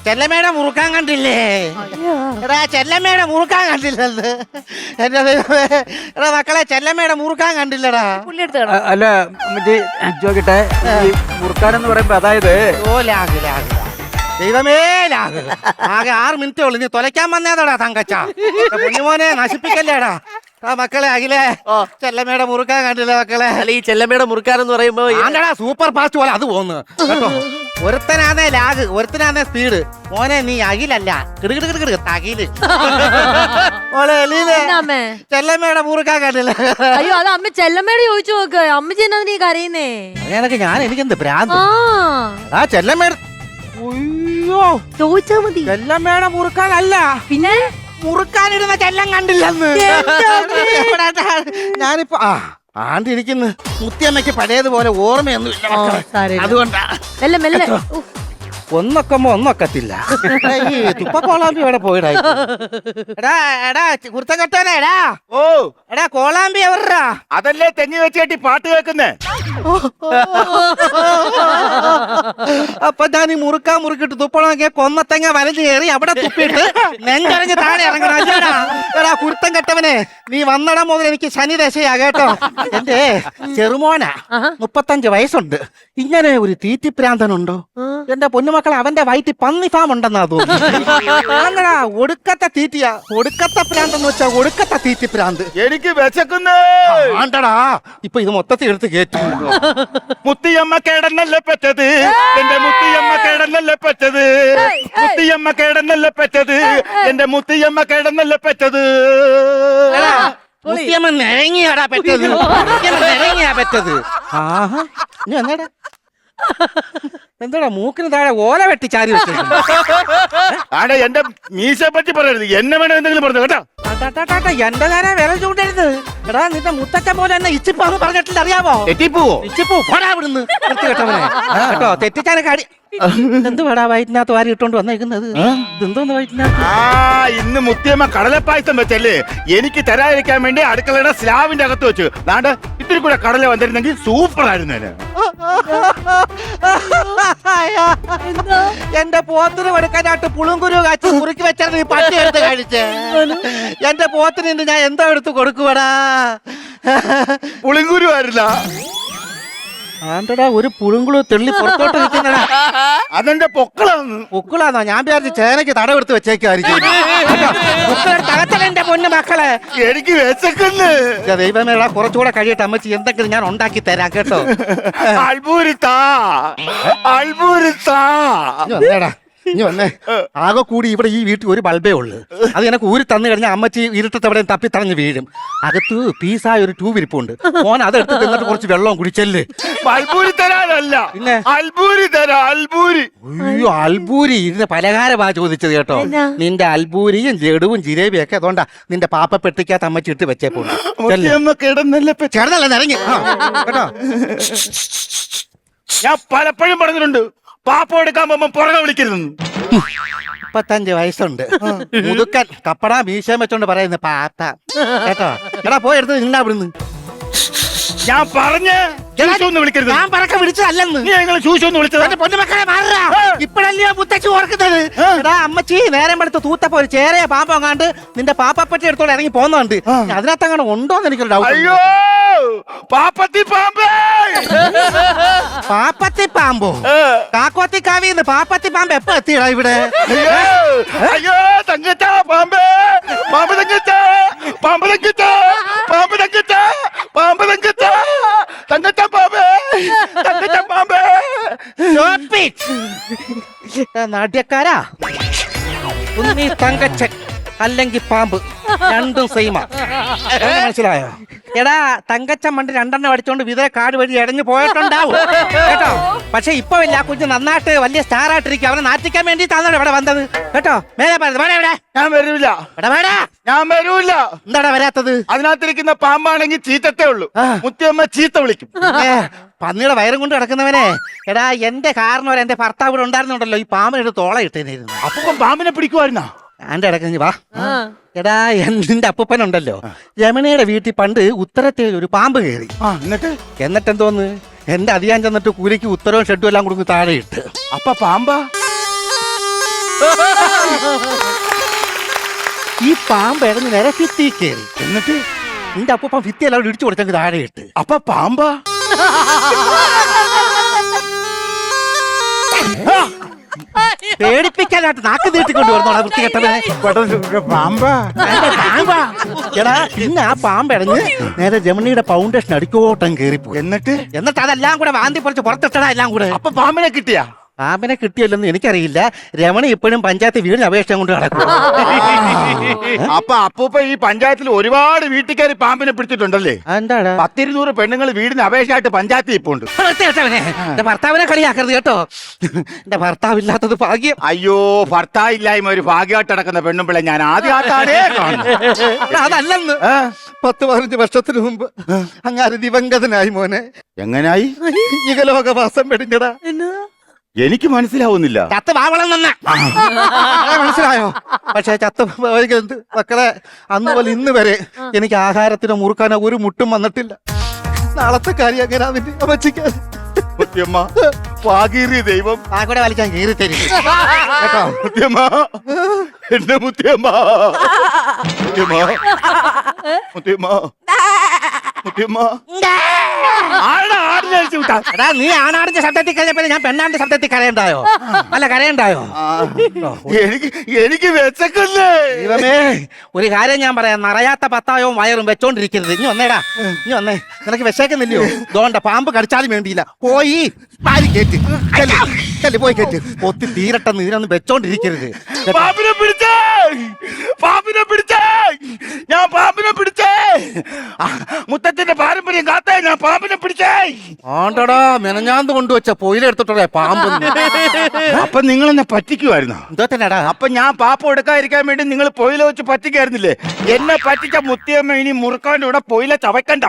ചെല്ലമ്മയുടെ മുറുക്കാൻ കണ്ടില്ലേ? എടാ ചെല്ലമ്മയുടെ മുറുക്കാൻ കണ്ടില്ലത്. എന്റെ ദൈവമേ, എടാ മക്കളെ ചെല്ലമ്മയുടെ മുറുക്കാൻ കണ്ടില്ലടാ. അല്ല ചോദിക്കട്ടെ, ഈ മുറുക്കാനെന്ന് പറയുമ്പോ അതായത് ഓ ലാഗ് ദൈവമേ ലാഗ്. ആകെ 6 മിനിറ്റേ ഉള്ളു. നീ തൊലയ്ക്കാൻ വന്നേതാടാ തങ്കച്ച. കുഞ്ഞുമോനെ നശിപ്പിക്കല്ലേടാ. മക്കളെ അഖിലേ, ചെല്ലമ്മയുടെ മുറുക്കാൻ കണ്ടില്ല മക്കളെ. അല്ല ഈ ചെല്ലമ്മയുടെ മുറുക്കാനെന്ന് പറയുമ്പോ ആണ്ടടാ സൂപ്പർ ഫാസ്റ്റ് പോലെ അത് പോന്ന് കേട്ടോ. ഒരുത്തനാന്നേ ലാഗ്, ഒരുത്തനാന്നേ സ്പീഡ്. മോനെ നീ അഖിലല്ല, കിടുകിടുകിടുകിടു തകില്. മോളെ എലീനെ ചെല്ലമ്മയുടെ മുറുക്കാൻ കണ്ടില്ല. അയ്യോ അത് അമ്മ ചെല്ലമ്മയുടെ ചോദിച്ചു നോക്ക്. അമ്മച്ചി എന്നാ നീ കരയുന്നേ? അങ്ങനെയൊക്കെ ഞാൻ എനിക്കെന്ത് ഭ്രാന്ത്. ആ ചെല്ലമ്മയുടെ ചോദിച്ചാ മതി. ചെല്ലമ്മയുടെ മുറുക്കാനല്ല, പിന്നെ മുറുക്കാനിടുന്ന ചെല്ലം കണ്ടില്ലെന്ന്. ഞാനിപ്പോ ആണ്ടിരിക്കുന്നു. മുത്തിയമ്മയ്ക്ക് പഴയതുപോലെ ഓർമ്മയൊന്നും അതുകൊണ്ടാ. ഒന്നൊക്കുമ്പോ ഒന്നൊക്കത്തില്ല. ഈ തുപ്പക്കോളാമ്പി ഇവിടെ പോയിടാ. എടാ എടാ കുർത്തക്കെട്ടോനെ എടാ. ഓ എടാ കോളാമ്പി എവറാ? അതല്ലേ തെങ്ങി വെച്ച് കെട്ടി പാട്ട് കേൾക്കുന്നേ. അപ്പൊ ഞാൻ ഈ മുറുക്കിട്ട് തുപ്പണമെങ്കിൽ കൊന്നത്തെങ്ങ വലഞ്ഞ് കയറി അവിടെ തുപ്പിട്ട് നെഞ്ചറിഞ്ഞ് താഴെ ഇറങ്ങണം. എടാ കുരുത്തം കെട്ടവനെ, നീ വന്നിടം മുതൽ എനിക്ക് ശനി ദശയാ കേട്ടോ. എന്റെ ചെറുമോനാ, 35 വയസ്സുണ്ട്. ഇങ്ങനെ ഒരു തീറ്റിപ്രാന്തനുണ്ടോ? എന്റെ പൊന്നുമക്കൾ, അവന്റെ വയറ്റിൽ പന്നി ഫാം ഉണ്ടെന്നാ തോന്നുന്നു. ഒടുക്കത്തെ തീറ്റിയാ. ഒടുക്കത്തെ പ്രാന്തെന്ന് വെച്ചാ ഒടുക്കത്തെ തീറ്റിപ്രാന്ത്. എനിക്ക് വിശക്കുന്നേ. ആണ്ടടാ ഇപ്പൊ ഇത് മൊത്തത്തിൽ എടുത്ത് കേട്ടു. മുത്തിയമ്മ കേടന്നല്ലേ പറ്റത്, എന്റെ മുത്തിയമ്മ കേടന്നല്ലേ പറ്റത്, മുത്തിയമ്മ കേടന്നല്ലേ പറ്റത്, എന്റെ മുത്തിയമ്മ കേടന്നല്ലേ പറ്റത്. മുത്തിയമ്മ നിരങ്ങിയാടാ പറ്റത്. നിരങ്ങിയാ പറ്റത്. ആഹാ ഇനി വന്നേടാ. എന്താടാ മൂക്കിന് താഴെ ഓല വെട്ടി ചാരി വെച്ചിട്ടുണ്ട്. ആടെ എന്റെ മീശയെ പറ്റി പറയരുത്, എന്നെ വേണം എന്തെങ്കിലും പറഞ്ഞു കേട്ടോ. എന്റെ നേരെ വില ചൂണ്ടരുത്. എടാ നിന്റെ മുത്തച്ഛൻ പോലെ എന്നെ ഇച്ചിപ്പാന്ന് പറഞ്ഞിട്ടില്ല, അറിയാമോ? തെറ്റിപ്പോവോ? ഇച്ചിപ്പൂ പോടാ ഇവിടുന്ന് കേട്ടവനെ കേട്ടോ. തെറ്റിച്ചാനൊക്കെ അടി. എന്ത് വേടാ വയറ്റിനകത്ത് വാരി ഇട്ടോണ്ട് വന്നേക്കുന്നത്? ഇതെന്തോന്ന് വയറ്റിനകത്ത്? ഇന്ന് മുത്തിയമ്മ കടലപ്പായസം വെച്ചല്ലേ എനിക്ക് തരാതിരിക്കാൻ വേണ്ടി അടുക്കളയുടെ സ്ലാവിന്റെ അകത്ത് വെച്ചു. നാണ്ട് ഇത്തിരി കൂടെ കടല വന്നിരുന്നെങ്കിൽ സൂപ്പർ ആയിരുന്നു. എന്റെ പോത്തിന് എടുക്കാനായിട്ട് പുളുങ്കുരു കാച്ചി മുറുക്കി വെച്ചാൽ നീ പട്ടി എടുത്ത് കഴിച്ചേ. എന്റെ പോത്തിന് ഞാൻ എന്തോ എടുത്ത് കൊടുക്കുവടാ. പുളിങ്കുരു ആയിരുന്ന ആണ്ടടാ ഒരു പുളുങ്കുളു തെള്ളി പുറത്തോട്ട് നിൽക്കുന്നടാ. അതെന്റെ പൊക്കളാന്ന്. പൊക്കിളാന്നോ? ഞാൻ വിചാരിച്ച് ചേനയ്ക്ക് തടവെടുത്ത് വെച്ചേക്കായിരിക്കും. എന്റെ പൊന്നു മക്കളെ, എനിക്ക് വിശക്കുന്നു. ദൈവമേടാ കുറച്ചുകൂടെ കഴിയട്ടെ അമ്മച്ചി എന്തെങ്കിലും ഞാൻ ഉണ്ടാക്കി തരാം കേട്ടോ. അൽബൂരിത്താ അൽബൂരിത്താ. ഇനി വന്നേ. ആകെ കൂടി ഇവിടെ ഈ വീട്ടിൽ ഒരു ബൾബേ ഉള്ളു. അത് എനിക്ക് ഊരി തന്നു കഴിഞ്ഞാൽ അമ്മച്ചി ഇരുട്ടത്ത് എവിടെ തപ്പി തറഞ്ഞ് വീഴും. അകത്ത് പീസായ ഒരു ട്യൂബ് ഇരിപ്പുണ്ട്. മോൻ അതെടുത്ത് തിന്നിട്ട് കുറച്ച് വെള്ളം കുടിച്ചല്ലേ. അൽബൂരി തരാനല്ല, പിന്നെ അൽബൂരി തരാ. അൽബൂരി. അയ്യോ അൽബൂരി ഇതിന്റെ പലഹാരമാ ചോദിച്ചത് കേട്ടോ. നിന്റെ അൽബൂരിയും ജഡുവും ജിലേബിയും ഒക്കെ അതുകൊണ്ടാ നിന്റെ പാപ്പ പെട്ടിക്കകത്ത് അമ്മച്ചി ഇട്ട് വെച്ചേപ്പോണ്ട്. ചേർന്നല്ല നിറങ്ങി കേട്ടോ. ഞാൻ പലപ്പോഴും പറഞ്ഞിട്ടുണ്ട് പാപ്പ എടുക്കാൻ പോകുമ്പോ പുറകെ വിളിക്കരുതെന്ന്. 35 വയസ്സുണ്ട്, മുതുക്കൻ, കപ്പട മീശം വെച്ചോണ്ട് പറയുന്നത് പാത്ത കേട്ടോ. എടാ പോയി എടുത്ത് നിന്നാ ഇവിടുന്ന്. ഞാൻ പറഞ്ഞ് വിളിക്കരുത്. ഞാൻ പറക്ക വിളിച്ചതല്ലെന്ന്. നീ ഞങ്ങൾ ചൂശൊന്ന് വിളിച്ചത്. എന്റെ പൊന്നുമക്കളെ മാറാ. ഇപ്പഴല്ലേ മുത്തച്ഛി ഓർക്കുന്നത്. എടാ അമ്മച്ചി നേരം എടുത്ത് തൂത്തപ്പോ ഒരു ചേരയെ പാമ്പോ കാണ്ട് നിന്റെ പാപ്പപ്പറ്റി എടുത്തോണ്ട് ഇറങ്ങി പോന്നുണ്ട്. അതിനകത്ത് അങ്ങനെ ഉണ്ടോന്ന് എനിക്കൊരു ഡൗട്ട്. അയ്യോ പാപ്പത്തി പാമ്പ്. പാപ്പത്തി പാമ്പോ? കാക്കോത്തി കാവിന്ന് പാപ്പത്തി പാമ്പ് എപ്പോ എത്തിയടാ ഇവിടെ? അയ്യോ തങ്കച്ച പാമ്പ്. പാമ്പ് തങ്കച്ച. പാമ്പ് തങ്കച്ച. പാമ്പ് തങ്കച്ച. പാമ്പ് തങ്കച്ച. തങ്കച്ച പാമ്പ്. തങ്കച്ച പാമ്പ്. നാട്യക്കാരാ ഉണ്ണി തങ്കച്ചൻ അല്ലെങ്കിൽ പാമ്പ് രണ്ടും സെയിമാ. മനസ്സിലായോ? എടാ തങ്കച്ചൻ മണ്ട് 2 അടിച്ചോണ്ട് വിതര കാട് വഴി ഇടഞ്ഞു പോയിട്ടുണ്ടാവും കേട്ടോ. പക്ഷെ ഇപ്പൊ ഇല്ല, കുഞ്ഞ് നന്നായിട്ട് വലിയ സ്റ്റാർ ആയിട്ടിരിക്കും. അവനെ നാട്ടിക്കാൻ വേണ്ടിട്ടാണ് ഇവിടെ വന്നത് കേട്ടോ. മേലെ ഇവിടെ ഞാൻ വരൂല. ഞാൻ വരൂല. എന്താടാ വരാത്തത്? അതിനകത്തിരിക്കുന്ന പാമ്പാണെങ്കിൽ ചീത്തത്തേ ഉള്ളൂ. മുത്തിയമ്മ ചീത്ത വിളിക്കും. പന്നിയുടെ വയറും കൊണ്ട് കിടക്കുന്നവനെ. എടാ എന്റെ കാരണം എന്റെ ഭർത്താവ് ഇവിടെ ഉണ്ടായിരുന്നുണ്ടല്ലോ, ഈ പാമ്പിനൊരു തോള ഇട്ടേന്നിരുന്നു. അപ്പൊ പാമ്പിനെ പിടിക്കുമായിരുന്നാ? എന്റെ ഇടയ്ക്ക് വാ. എടാ നിന്റെ അപ്പൂപ്പനുണ്ടല്ലോ, രമണയുടെ വീട്ടിൽ പണ്ട് ഉത്തരത്തിൽ ഒരു പാമ്പ് കയറി. എന്നിട്ട് എന്തോന്ന് എന്റെ അധികം ചെന്നിട്ട് കൂലിക്ക് ഉത്തരവും ഷെഡും എല്ലാം കൊടുത്ത് താഴെ ഇട്ട്. അപ്പൊ പാമ്പാ ഈ പാമ്പ് ഇടഞ്ഞ് നേരെ ഭിത്തി കയറി. എന്നിട്ട് നിന്റെ അപ്പൂപ്പൻ ഭിത്തി എല്ലാം ഇടിച്ചു കൊടുത്തെങ്കിൽ താഴെ ഇട്ട്. അപ്പൊ പാമ്പാ? പേടിപ്പിക്കാനായിട്ട് നാക്ക് നീട്ടിക്കൊണ്ട് വരുന്നോടാ വൃത്തികെട്ടവനെ. പാമ്പാ? പാമ്പാ എടാ. പിന്നെ ആ പാമ്പ് ഇടഞ്ഞ് നേരെ ജമനിയുടെ ഫൗണ്ടേഷൻ അടിക്കോട്ടം കയറിപ്പോയി. എന്നിട്ട് അതെല്ലാം കൂടെ വാന്തി പറിച്ച് പുറത്തിട്ടടാ എല്ലാം കൂടെ. അപ്പൊ പാമ്പിനെ കിട്ടിയാ? പാമ്പിനെ കിട്ടിയല്ലെന്ന് എനിക്കറിയില്ല. രമണി ഇപ്പോഴും പഞ്ചായത്ത് വീടിന് അപേക്ഷ കൊണ്ട് നടക്കും. അപ്പൊ അപ്പൂപ്പ ഈ പഞ്ചായത്തിൽ ഒരുപാട് വീട്ടുകാർ പാമ്പിനെ പിടിച്ചിട്ടുണ്ടല്ലേ? എന്താടാ? 10-200 പെണ്ണുങ്ങൾ വീടിന് അപേക്ഷയായിട്ട് പഞ്ചായത്തിൽ ഇപ്പൊ ഉണ്ട്. എന്റെ ഭർത്താവിനെ കളിയാക്കരുത് കേട്ടോ. എന്റെ ഭർത്താവില്ലാത്തത് ഭാഗ്യം. അയ്യോ, ഭർത്താവില്ലായ്മ ഒരു ഭാഗ്യമായിട്ട് നടക്കുന്ന പെണ്ണുമ്പിളെ ഞാൻ ആദ്യമായിട്ടാണേ കാണുന്നത്. അതല്ലെന്ന് 10-15 വർഷത്തിന് മുമ്പ് അങ്ങാര് ദിവംഗതനായി മോനെ. എങ്ങനായി? ഇകലോകവാസം വെടിഞ്ഞടാ. എനിക്ക് മനസ്സിലാവുന്നില്ല. ചത്ത് വാവളം തന്നെ മനസ്സിലായോ? പക്ഷെ ചത്ത് എന്ത് മക്കളെ, അന്ന് പോലെ ഇന്ന് വരെ എനിക്ക് ആഹാരത്തിനോ മുറുക്കാനോ ഒരു മുട്ടും വന്നിട്ടില്ല. നാളത്തെ കാര്യം എങ്ങനെയാ നിന്റെ അമ്മച്ചിക്കാൻ? മുത്തിയമ്മ, വാഗീറി ദൈവം ആ കൂടെ വലിക്കാൻ കീറി തരും കേട്ടോ. മുത്തിയമ്മ, എന്റെ മുത്തിയമ്മ, മുത്തിയമ്മ, മുത്തിയമ്മ, മുത്തിയമ്മ. എടാ, നീ ആണാടിന്റെ ശബ്ദത്തിൽ കഴിഞ്ഞപ്പോ ഞാൻ പെണ്ണാടിന്റെ ശബ്ദത്തിൽ കരയണ്ടായോ? അല്ല, കരയണ്ടായോ? എനിക്ക് വെച്ചക്കല്ലേ. ദൈവമേ, ഒരു കാര്യം ഞാൻ പറയാം. നിറയാത്ത പത്തായവും വയറും വെച്ചോണ്ടിരിക്കരുത്. ഇനി വന്നേടാ, ഇനി വന്നേ. നിനക്ക് വിശക്കുന്നില്ലയോ? ദോണ്ട പാമ്പ് കടിച്ചാലും വേണ്ടിയില്ല. പോയി പാരി കേറ്റ്, പോയി കേറ്റ്. ഒത്തി തീരട്ടെ. നീരൊന്നും വെച്ചോണ്ടിരിക്കരുത്. പാമ്പിനെ പിടിച്ചേ, പാമ്പിനെ പിടിച്ചേ, ഞാൻ പാമ്പിനെ പിടിച്ചേ. മുത്തച്ഛന്റെ പാരമ്പര്യം കാത്തേ ഞാൻ പാമ്പിനെ പിടിച്ചേ. ആണ്ടടാ, മെനഞ്ഞാന്ത് കൊണ്ടുവച്ച പൊയിലെടുത്തിട്ടേ പാമ്പ്. അപ്പൊ നിങ്ങൾ എന്നെ പറ്റിക്കുമായിരുന്നോ? എന്തോ തന്നെടാ. അപ്പൊ ഞാൻ പാപ്പ എടുക്കാതിരിക്കാൻ വേണ്ടി നിങ്ങൾ പൊയില വെച്ച് പറ്റിക്കായിരുന്നില്ലേ? എന്നെ പറ്റിച്ച മുത്തിയമ്മ ഇനി മുറുക്കാൻ്റെ കൂടെ പൊയില ചവയ്ക്കണ്ട.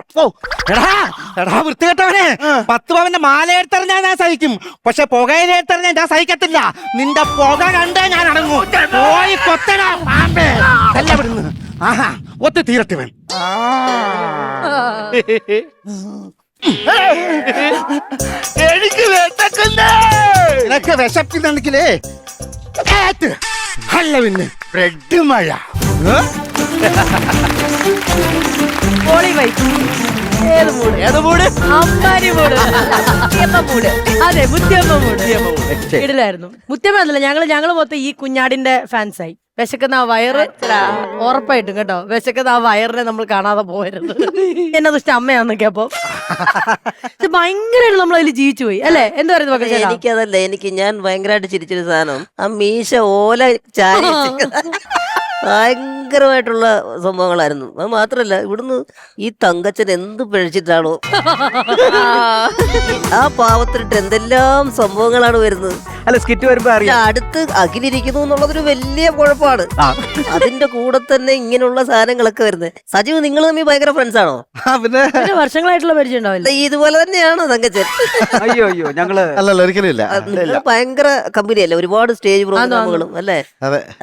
എടാ വൃത്തികെട്ടവനെ, 10 പവന്റെ മാല എടുത്തെറിഞ്ഞാൽ ഞാൻ സഹിക്കും. പക്ഷെ പുകയിലെടുത്തെറിഞ്ഞാൽ ഞാൻ സഹിക്കത്തില്ല. നിന്റെ പുക കണ്ടേ ഞാൻ അടങ്ങൂ. പോയി കൊത്തടാ പാമ്പേ. അല്ല വിടുന്നു. ആഹാ, ഒത്തു തീരട്ടിവൻ. എനിക്ക് വിശക്കല്ലേ. നിനക്ക് വിശപ്പില്ലെങ്കിലേ അല്ല പിന്നെ ബ്രെഡ് മഴ. ഏത് മൂട്? ഏത് മൂട്? അമ്പാരി മൂട്. മുത്തിയമ്മ മൂട്. അതെ, മുത്തിയമ്മ മൂട്. ഇടിലായിരുന്നു. മുത്തിയമ്മ എന്നല്ല, ഞങ്ങള് മൊത്തം ഈ കുഞ്ഞാടിന്റെ ഫാൻസായി. വിശക്കുന്ന ആ വയറ് ഉറപ്പായിട്ടും കേട്ടോ. വിശക്കുന്ന ആ വയറിനെ നമ്മൾ കാണാതെ പോകരുത്. എന്നത് ഇഷ്ടം അമ്മയാന്നൊക്കെ. അപ്പൊ ഭയങ്കരമായിട്ട് നമ്മൾ അതിൽ ജീവിച്ചു പോയി അല്ലേ? എന്താ പറയുന്നത്? എനിക്കതല്ല, ഞാൻ ഭയങ്കരമായിട്ട് ചിരിച്ചൊരു സാധനം ആ മീശ ഓല ചാരി ഭയങ്കരമായിട്ടുള്ള സംഭവങ്ങളായിരുന്നു. അത് മാത്രല്ല, ഇവിടുന്ന് ഈ തങ്കച്ചൻ എന്ത് പിഴച്ചിട്ടാണോ ആ പാവത്തിട്ട് എന്തെല്ലാം സംഭവങ്ങളാണ് വരുന്നത്. അല്ല, സ്കിറ്റ് വരുമ്പോ അറിയാം. അടുത്ത് അഖിലിരിക്കുന്നു എന്നുള്ളതൊരു വലിയ കുഴപ്പമാണ്. അതിന്റെ കൂടെ തന്നെ ഇങ്ങനെയുള്ള സാധനങ്ങളൊക്കെ വരുന്നത്. സജീവ്, നിങ്ങൾ തമ്മിൽ ഭയങ്കര ഫ്രണ്ട്സ് ആണോ? വർഷങ്ങളായിട്ടുള്ള പരിചയം ഉണ്ടാവില്ല. ഇതുപോലെ തന്നെയാണോ തങ്കച്ചൻ? അയ്യോ ഞങ്ങള് അല്ലല്ലോ, ഒരിക്കലും ഇല്ല. നിങ്ങൾ ഭയങ്കര കമ്പനിയല്ലേ, ഒരുപാട് സ്റ്റേജ് പ്രോഗ്രാമുകളും അല്ലേ?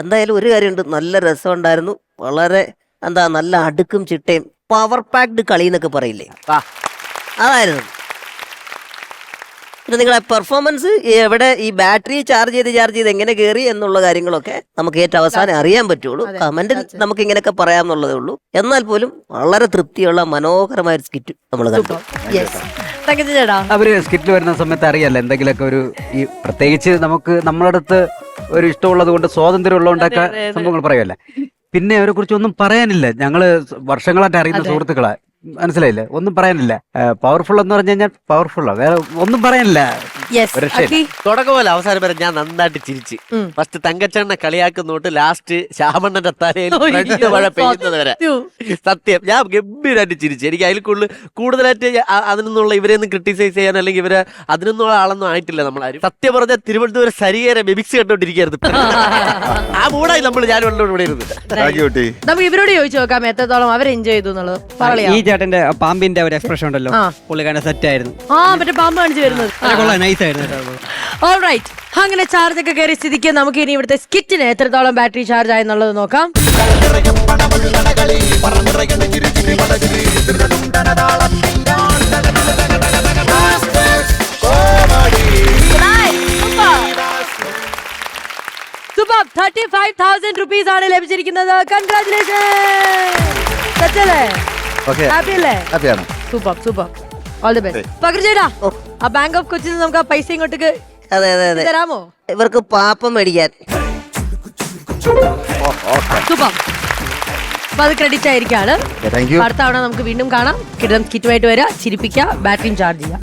എന്തായാലും ഒരു കാര്യമുണ്ട്, നല്ല രസം ഉണ്ടായിരുന്നു. വളരെ നല്ല അടുക്കും ചിട്ടയും പവർ പാക്ഡ് കളി എന്നൊക്കെ പറയില്ലേ, അതായിരുന്നു. പിന്നെ നിങ്ങളെ പെർഫോമൻസ് എവിടെ, ഈ ബാറ്ററി ചാർജ് ചെയ്ത് എങ്ങനെ കയറി എന്നുള്ള കാര്യങ്ങളൊക്കെ നമുക്ക് ഏറ്റവും അവസാനം അറിയാൻ പറ്റുള്ളൂ. കമന്റിൽ നമുക്ക് ഇങ്ങനെയൊക്കെ പറയാമെന്നുള്ളതേ ഉള്ളൂ. എന്നാൽ പോലും വളരെ തൃപ്തിയുള്ള മനോഹരമായ ഒരു സ്കിറ്റ് നമ്മൾ കണ്ടു. അവര് സ്കിറ്റിൽ വരുന്ന സമയത്ത് അറിയാലോ എന്തെങ്കിലുമൊക്കെ ഒരു ഈ പ്രത്യേകിച്ച് നമുക്ക് നമ്മളടുത്ത് ഒരു ഇഷ്ടമുള്ളത് കൊണ്ട് സ്വാതന്ത്ര്യം ഉള്ളതുകൊണ്ടൊക്കെ സംഭവങ്ങൾ പറയുമല്ലേ. പിന്നെ അവരെ കുറിച്ച് ഒന്നും പറയാനില്ല. ഞങ്ങള് വർഷങ്ങളായിട്ട് അറിയുന്ന സുഹൃത്തുക്കളാ. മനസ്സിലായില്ലേ? ഒന്നും പറയാനില്ല. പവർഫുൾ എന്ന് പറഞ്ഞു കഴിഞ്ഞാൽ പവർഫുള്ളാ, വേറെ ഒന്നും പറയാനില്ല. തുടക്കമല്ല അവസാനം വരെ ഞാൻ നന്നായിട്ട് ചിരിച്ച്. ഫസ്റ്റ് തങ്കച്ചണ്ണെ കളിയാക്കുന്നോട്ട് ലാസ്റ്റ് ശ്യാമണ്ണന്റെ തലയിൽ മഴ പെയ്യുന്നത് വരെ സത്യം ഞാൻ ഗംഭീരമായിട്ട് ചിരിച്ചു. എനിക്ക് അതിൽ കൂടുതലായിട്ട് അതിനൊന്നുള്ള ഇവരെയൊന്നും ക്രിട്ടിസൈസ് ചെയ്യാൻ അല്ലെങ്കിൽ ഇവരെ അതിനൊന്നുള്ള ആളൊന്നും ആയിട്ടില്ല നമ്മളാരും. സത്യം പറഞ്ഞാൽ തിരുവനന്തപുരം സരിയേരെ മിമിക്സ് കണ്ടോണ്ടിരിക്കരുത്. ആ മൂടായി നമ്മൾ ഞാൻ ഇവിടെ ഇരുന്നത്. നമുക്ക് ഇവരോട് ചോദിച്ചു നോക്കാം എത്രത്തോളം അവർ എൻജോയ് ചെയ്തു എന്നുള്ളത്. ഈ ചേട്ടന്റെ പാമ്പിന്റെ ഒരു എക്സ്പ്രഷൻ ഉണ്ടല്ലോ, പുള്ളിക്കാരന്റെ സെറ്റ് ആയിരുന്നു. മറ്റേ പാമ്പ് കാണിച്ചു വരുന്നത് നൈസ് ആയിരുന്നു. ഓൾറൈറ്റ്, അങ്ങനെ ചാർജ് ഒക്കെ കയറി സ്ഥിതിക്ക് നമുക്ക് ഇനി ഇവിടുത്തെ സ്കിറ്റിന് എത്രത്തോളം ബാറ്ററി ചാർജ് ആയെന്നുള്ളത് നോക്കാം. സൂപ്പർ. 35,000 rupees ആണ് ലഭിച്ചിരിക്കുന്നത്. കൺഗ്രാറ്റുലേഷൻ. സച്ചല്ലേ ഓക്കെ ഹാപ്പി അല്ലേ? ഹാപ്പിയാണ്. Super super. All the best. പകർ ചേട്ടാ, ആ ബാങ്ക് ഓഫ് കൊച്ചിയിൽ നമുക്ക് ആ പൈസ ഇങ്ങോട്ടേക്ക് അതെ അതെ അതെ, തരാമോ? ഇവർക്ക് പാപ്പം മേടിക്കാൻ. സൂപ്പർ. അപ്പൊ അത് ക്രെഡിറ്റ് ആയിരിക്കാണ്. Thank you. അടുത്ത തവണ നമുക്ക് വീണ്ടും കാണാം. കിടം കിറ്റുമായിട്ട് വരിക, ചിരിപ്പിക്കുക, ബാറ്ററിയും ചാർജ് ചെയ്യാം.